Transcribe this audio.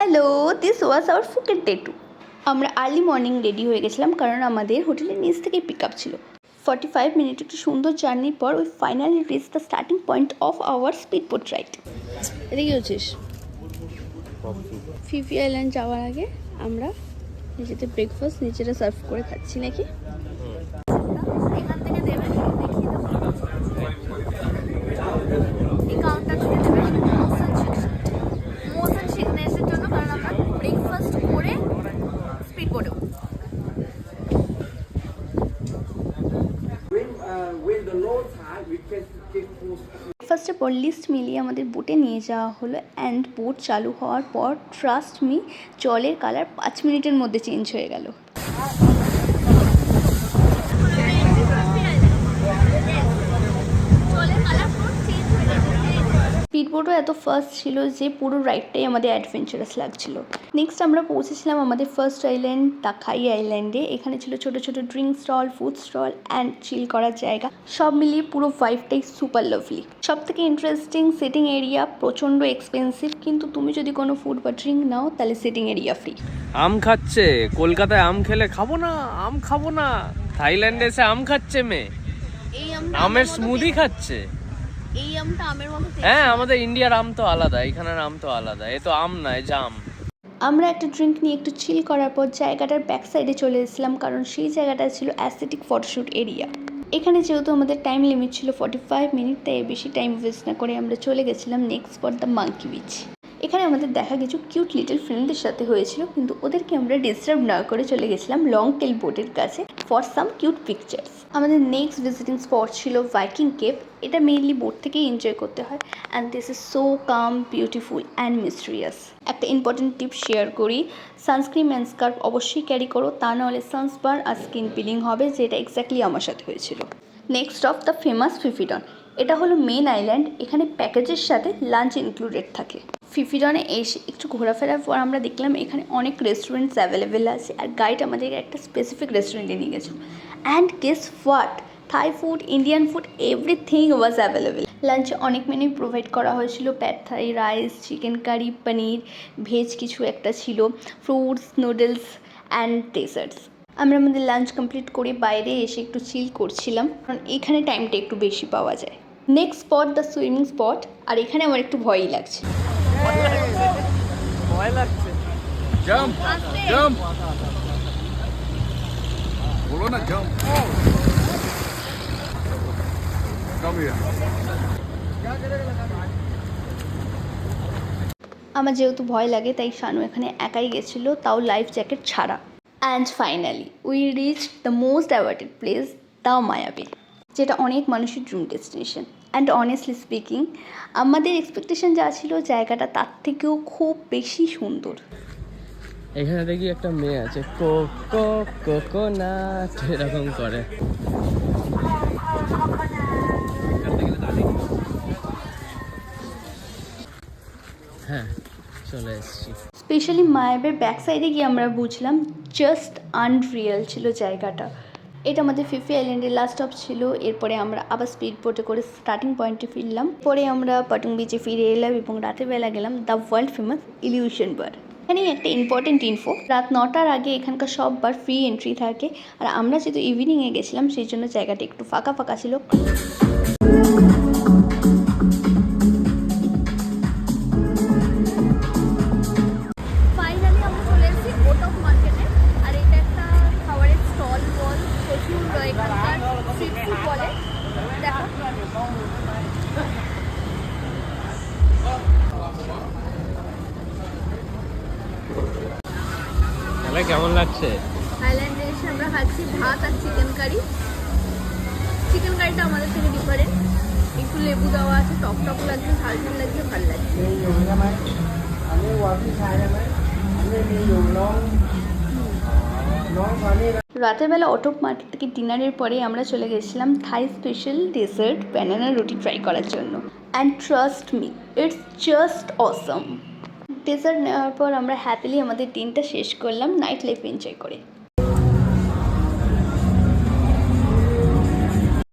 Hello, this was our Phuket day 2। আমরা early morning ready হয়ে গেছিলাম কারণ আমাদের হোটেলের নিচ থেকেই পিক আপ ছিল। 45 মিনিট একটু সুন্দর জার্নির পর ওই finally reach the starting point of our speed boat ride. এদিকে হচ্ছিস ফিফি আইল্যান্ড যাওয়ার আগে আমরা নিজেদের ব্রেকফাস্ট নিজেরা সার্ভ করে খাচ্ছি নাকি। এখান থেকে দেবে এই কাউন্টার থেকে দেবে মোশন সিকনেসের জন্য, কারণ আমরা ব্রেকফাস্ট করে স্পিড বোটে ব্রেকফাস্টের পর লিস্ট মিলিয়ে আমাদের বোটে নিয়ে যাওয়া হলো অ্যান্ড বোট চালু হওয়ার পর ট্রাস্ট মি জলের কালার 5 মিনিটের মধ্যে চেঞ্জ হয়ে গেল। স্পিডবোটও এত ফার্স্ট ছিল যে পুরো রাইডটাই আমাদের অ্যাডভেঞ্চারাস লাগছিল। নেক্সট আমরা পৌঁছেছিলাম আমাদের ফার্স্ট আইল্যান্ড তাকাই আইল্যান্ডে। এখানে ছিল ছোট ছোট drink stall, food stall and chill করার জায়গা। সব মিলিয়ে পুরো ভাইবটাই সুপার লাভলি। সব থেকে ইন্টারেস্টিং সিটিং এরিয়া, প্রচণ্ড এক্সপেন্সিভ, কিন্তু তুমি যদি কোনো ফুড বা ড্রিঙ্ক নাও তাহলে সিটিং এরিয়া ফ্রি। আম খাচ্ছে, কলকাতায় আম খেলে খাবো না, আম খাবো না, থাইল্যান্ডে এসে আম খাচ্ছে মেয়ে, আমের স্মুদি খাচ্ছে। এই আমটা আমের মতো। হ্যাঁ, আমাদের ইন্ডিয়ার আম তো আলাদা, এখানের আম তো আলাদা, এ তো আম নয়, জাম। আমরা একটা ড্রিঙ্ক নিয়ে একটু চিল করার পর জায়গাটার ব্যাক সাইডে চলে এসেছিলাম, কারণ সেই জায়গাটা ছিল অ্যাস্থেটিক ফটোশ্যুট এরিয়া। এখানে যেহেতু আমাদের টাইম লিমিট ছিল 45 মিনিট, তাই বেশি টাইম ওয়েস্ট না করে আমরা চলে গেছিলাম next spot the monkey beach. এখানে আমাদের দেখা কিছু কিউট লিটল ফ্রেন্ডদের সাথে হয়েছিল, কিন্তু ওদেরকে আমরা ডিস্টার্ব না করে চলে গেছিলাম লং টেল বোটের কাছে ফর সাম কিউট পিকচার্স। আমাদের নেক্সট ভিজিটিং স্পট ছিল ভাইকিং কেভ। এটা মেইনলি বোট থেকেই এনজয় করতে হয় and this is so calm, beautiful and mysterious. একটা ইম্পর্টেন্ট টিপ শেয়ার করি, সানস্ক্রিন অ্যান্ড স্কার্ফ অবশ্যই ক্যারি করো, তা নাহলে সানসবার্ন আর স্কিন পিলিং হবে, যেটা এক্স্যাক্টলি আমার সাথে হয়েছিল। নেক্সট অফ দ্য ফেমাস ফিফিডন। এটা হলো মেন আইল্যান্ড, এখানে প্যাকেজের সাথে লাঞ্চ ইনক্লুডেড থাকে। ফিফিডনে এসে একটু ঘোরাফেরার পর আমরা দেখলাম এখানে অনেক রেস্টুরেন্টস অ্যাভেলেবেল আছে, আর গাইড আমাদের একটা স্পেসিফিক রেস্টুরেন্টে নিয়ে গেছিল। And guess what, Thai food, Indian food, everything was available. লাঞ্চে অনেক মেনু প্রোভাইড করা হয়েছিল, প্যাড থাই, রাইস, চিকেন কারি, পনির, ভেজ কিছু একটা ছিল, ফ্রুটস, নুডলস অ্যান্ড ডেজার্টস। আমরা আমাদের লাঞ্চ কমপ্লিট করে বাইরে এসে একটু চিল করছিলাম, কারণ এখানে টাইমটা একটু বেশি পাওয়া যায়। Next spot the swimming spot, আর এখানে আমার একটু ভয়ই লাগছে। ভয় লাগছে। জাম্প জাম্প বলো না, জাম্প কাম হিয়ার। আমার যেহেতু ভয় লাগে তাই শানু এখানে একাই গেছিলো, তাও লাইফ জ্যাকেট ছাড়া। And finally we reach the most awarded place the মায়াবী, যেটা অনেক মানুষের dream destination. And honestly speaking, আমাদের এক্সপেকটেশন যা ছিল জায়গাটা তার থেকেও খুব বেশি সুন্দর। এখানে দেখি একটা মেয়ে আছে, কোকোনাট এরকম করে। হ্যাঁ, চলে এসেছি। স্পেশালি মায়াবের ব্যাক সাইডে গিয়ে আমরা বুঝলাম জাস্ট আনরিয়াল ছিল জায়গাটা। এটা আমাদের ফিফি আইল্যান্ডের লাস্ট স্টপ ছিল। এরপরে আমরা আবার স্পিড বোটে করে স্টার্টিং পয়েন্টে ফিরলাম। পরে আমরা পাটুং বিচে ফিরে এলাম এবং রাতের বেলা গেলাম দ্য ওয়ার্ল্ড ফেমাস ইলিউশন বার। এখানে একটা ইম্পর্টেন্ট ইনফো, রাত 9টার আগে এখানকার সব বার ফ্রি এন্ট্রি থাকে, আর আমরা যেহেতু ইভিনিংয়ে গেছিলাম সেই জন্য জায়গাটা একটু ফাঁকা ফাঁকা ছিল। ফাইনালি আমরা চলে এসেছি ওটক মার্কেটে, আর এটা একটা খাবারের স্টল বল, প্রচুর এখানকার স্ট্রিট ফুড বলে। দেখো তাহলে কেমন লাগছে? আইল্যান্ডে এসে আমরা খাচ্ছি ভাত আর চিকেন কারি। চিকেন কারিটা আমাদের থেকে ডিফারেন্ট, একটু লেবু দেওয়া আছে, টক টক লাগছে, ঝাল ঝাল লাগছে, ভালো লাগছে। রাতের বেলা ওটক মার্কেট থেকে ডিনারের পরে আমরা চলে গেছিলাম Thai special dessert banana roti try করার জন্য। And trust me, it's just awesome. Dessert নেওয়ার পর আমরা হ্যাপিলি আমাদের দিনটা শেষ করলাম নাইট লাইফ এনজয় করে।